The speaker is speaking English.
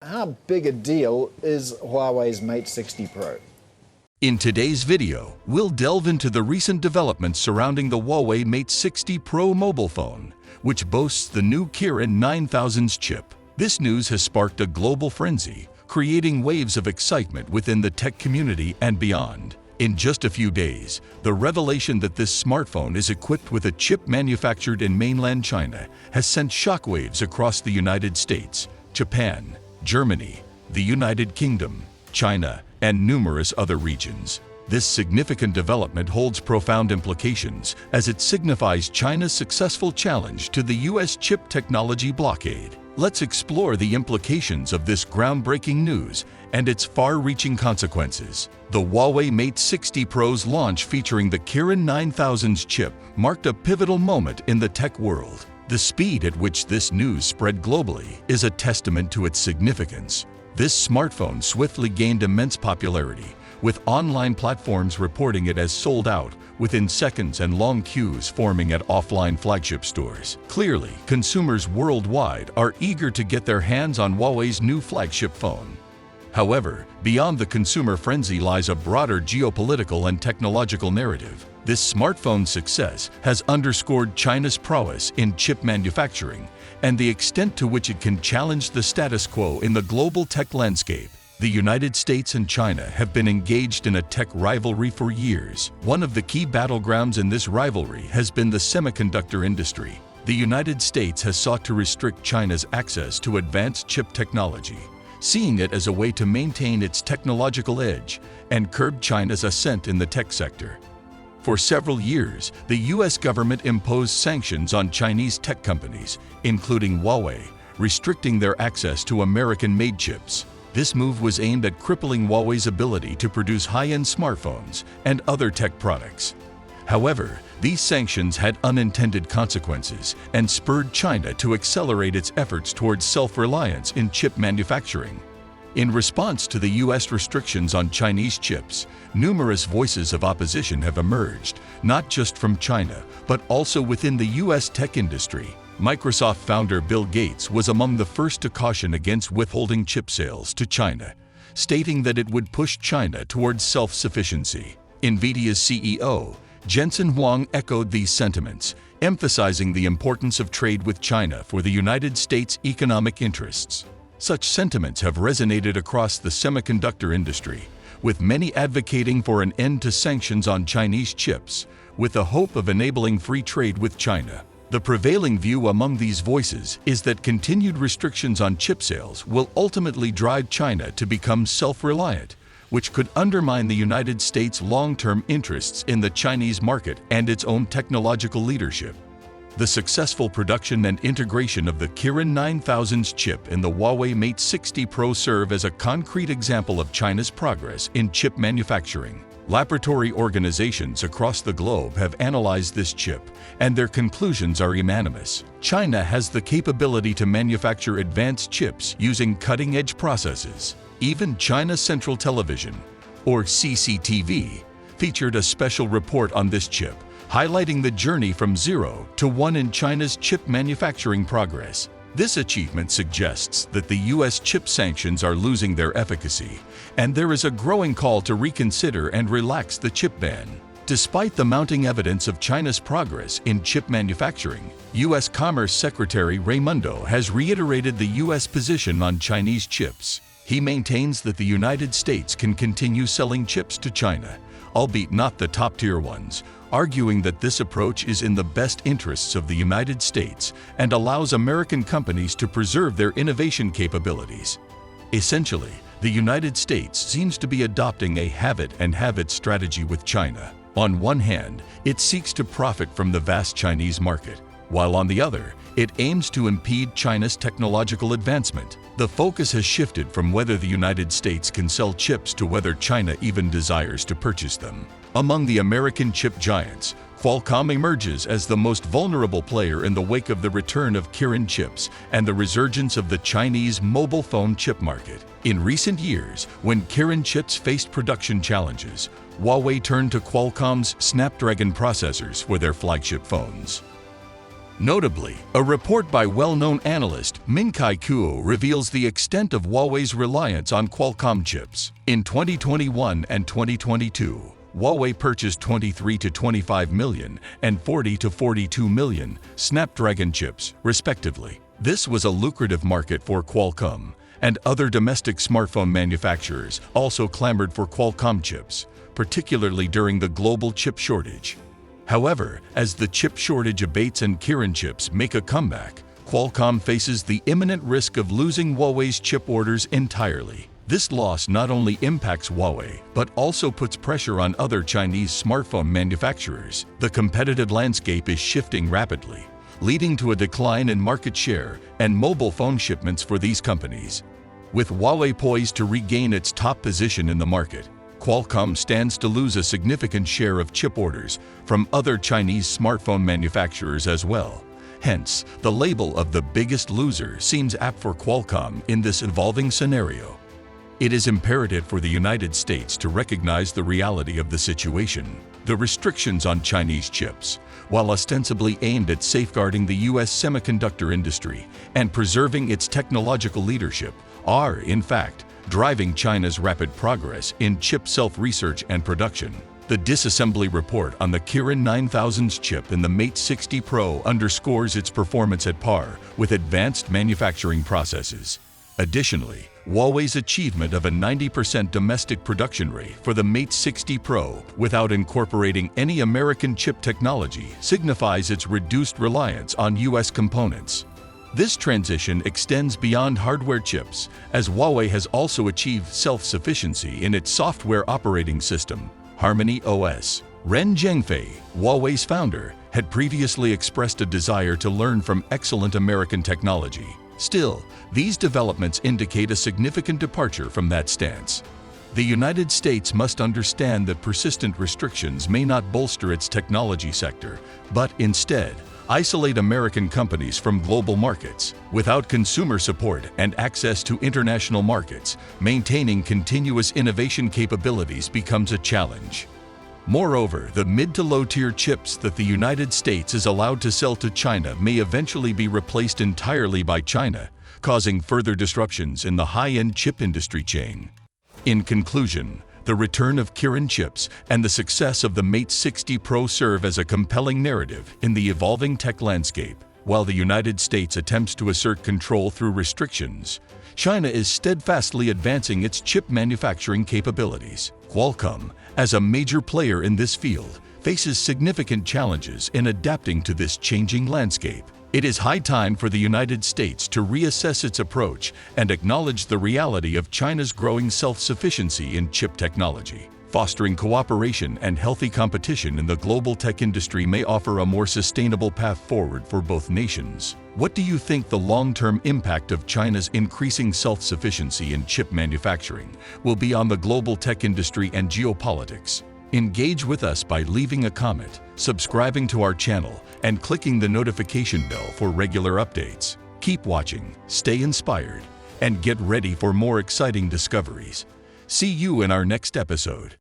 How big a deal is Huawei's Mate 60 Pro? In today's video, we'll delve into the recent developments surrounding the Huawei Mate 60 Pro mobile phone, which boasts the new Kirin 9000's chip. This news has sparked a global frenzy, creating waves of excitement within the tech community and beyond. In just a few days, the revelation that this smartphone is equipped with a chip manufactured in mainland China has sent shockwaves across the United States, Japan, Germany, the United Kingdom, China, and numerous other regions. This significant development holds profound implications as it signifies China's successful challenge to the U.S. chip technology blockade. Let's explore the implications of this groundbreaking news and its far-reaching consequences. The Huawei Mate 60 Pro's launch featuring the Kirin 9000's chip marked a pivotal moment in the tech world. The speed at which this news spread globally is a testament to its significance. This smartphone swiftly gained immense popularity, with online platforms reporting it as sold out within seconds and long queues forming at offline flagship stores. Clearly, consumers worldwide are eager to get their hands on Huawei's new flagship phone. However, beyond the consumer frenzy lies a broader geopolitical and technological narrative. This smartphone's success has underscored China's prowess in chip manufacturing and the extent to which it can challenge the status quo in the global tech landscape. The United States and China have been engaged in a tech rivalry for years. One of the key battlegrounds in this rivalry has been the semiconductor industry. The United States has sought to restrict China's access to advanced chip technology, seeing it as a way to maintain its technological edge and curb China's ascent in the tech sector. For several years, the U.S. government imposed sanctions on Chinese tech companies, including Huawei, restricting their access to American-made chips. This move was aimed at crippling Huawei's ability to produce high-end smartphones and other tech products. However, these sanctions had unintended consequences and spurred China to accelerate its efforts towards self-reliance in chip manufacturing. In response to the U.S. restrictions on Chinese chips, numerous voices of opposition have emerged, not just from China, but also within the U.S. tech industry. Microsoft founder Bill Gates was among the first to caution against withholding chip sales to China, stating that it would push China towards self-sufficiency. NVIDIA's CEO, Jensen Huang, echoed these sentiments, emphasizing the importance of trade with China for the United States' economic interests. Such sentiments have resonated across the semiconductor industry, with many advocating for an end to sanctions on Chinese chips, with the hope of enabling free trade with China. The prevailing view among these voices is that continued restrictions on chip sales will ultimately drive China to become self-reliant, which could undermine the United States' long-term interests in the Chinese market and its own technological leadership. The successful production and integration of the Kirin 9000's chip in the Huawei Mate 60 Pro serve as a concrete example of China's progress in chip manufacturing. Laboratory organizations across the globe have analyzed this chip, and their conclusions are unanimous. China has the capability to manufacture advanced chips using cutting-edge processes. Even China Central Television, or CCTV, featured a special report on this chip, highlighting the journey from 0 to 1 in China's chip manufacturing progress. This achievement suggests that the U.S. chip sanctions are losing their efficacy, and there is a growing call to reconsider and relax the chip ban. Despite the mounting evidence of China's progress in chip manufacturing, U.S. Commerce Secretary Raimondo has reiterated the U.S. position on Chinese chips. He maintains that the United States can continue selling chips to China, albeit not the top-tier ones, arguing that this approach is in the best interests of the United States and allows American companies to preserve their innovation capabilities. Essentially, the United States seems to be adopting a have-it strategy with China. On one hand, it seeks to profit from the vast Chinese market, while on the other, it aims to impede China's technological advancement. The focus has shifted from whether the United States can sell chips to whether China even desires to purchase them. Among the American chip giants, Qualcomm emerges as the most vulnerable player in the wake of the return of Kirin chips and the resurgence of the Chinese mobile phone chip market. In recent years, when Kirin chips faced production challenges, Huawei turned to Qualcomm's Snapdragon processors for their flagship phones. Notably, a report by well-known analyst Ming-Kai Kuo reveals the extent of Huawei's reliance on Qualcomm chips. In 2021 and 2022, Huawei purchased 23 to 25 million and 40 to 42 million Snapdragon chips, respectively. This was a lucrative market for Qualcomm, and other domestic smartphone manufacturers also clamored for Qualcomm chips, particularly during the global chip shortage. However, as the chip shortage abates and Kirin chips make a comeback, Qualcomm faces the imminent risk of losing Huawei's chip orders entirely. This loss not only impacts Huawei, but also puts pressure on other Chinese smartphone manufacturers. The competitive landscape is shifting rapidly, leading to a decline in market share and mobile phone shipments for these companies. With Huawei poised to regain its top position in the market, Qualcomm stands to lose a significant share of chip orders from other Chinese smartphone manufacturers as well. Hence, the label of the biggest loser seems apt for Qualcomm in this evolving scenario. It is imperative for the United States to recognize the reality of the situation. The restrictions on Chinese chips, while ostensibly aimed at safeguarding the U.S. semiconductor industry and preserving its technological leadership, are, in fact, driving China's rapid progress in chip self-research and production. The disassembly report on the Kirin 9000's chip in the Mate 60 Pro underscores its performance at par with advanced manufacturing processes. Additionally, Huawei's achievement of a 90% domestic production rate for the Mate 60 Pro without incorporating any American chip technology signifies its reduced reliance on U.S. components. This transition extends beyond hardware chips, as Huawei has also achieved self-sufficiency in its software operating system, Harmony OS. Ren Zhengfei, Huawei's founder, had previously expressed a desire to learn from excellent American technology. Still, these developments indicate a significant departure from that stance. The United States must understand that persistent restrictions may not bolster its technology sector, but instead, isolate American companies from global markets. Without consumer support and access to international markets, maintaining continuous innovation capabilities becomes a challenge. Moreover, the mid to low-tier chips that the United States is allowed to sell to China may eventually be replaced entirely by China, causing further disruptions in the high-end chip industry chain. In conclusion, the return of Kirin chips and the success of the Mate 60 Pro serve as a compelling narrative in the evolving tech landscape. While the United States attempts to assert control through restrictions, China is steadfastly advancing its chip manufacturing capabilities. Qualcomm, as a major player in this field, faces significant challenges in adapting to this changing landscape. It is high time for the United States to reassess its approach and acknowledge the reality of China's growing self-sufficiency in chip technology. Fostering cooperation and healthy competition in the global tech industry may offer a more sustainable path forward for both nations. What do you think the long-term impact of China's increasing self-sufficiency in chip manufacturing will be on the global tech industry and geopolitics? Engage with us by leaving a comment, subscribing to our channel, and clicking the notification bell for regular updates. Keep watching, stay inspired, and get ready for more exciting discoveries. See you in our next episode.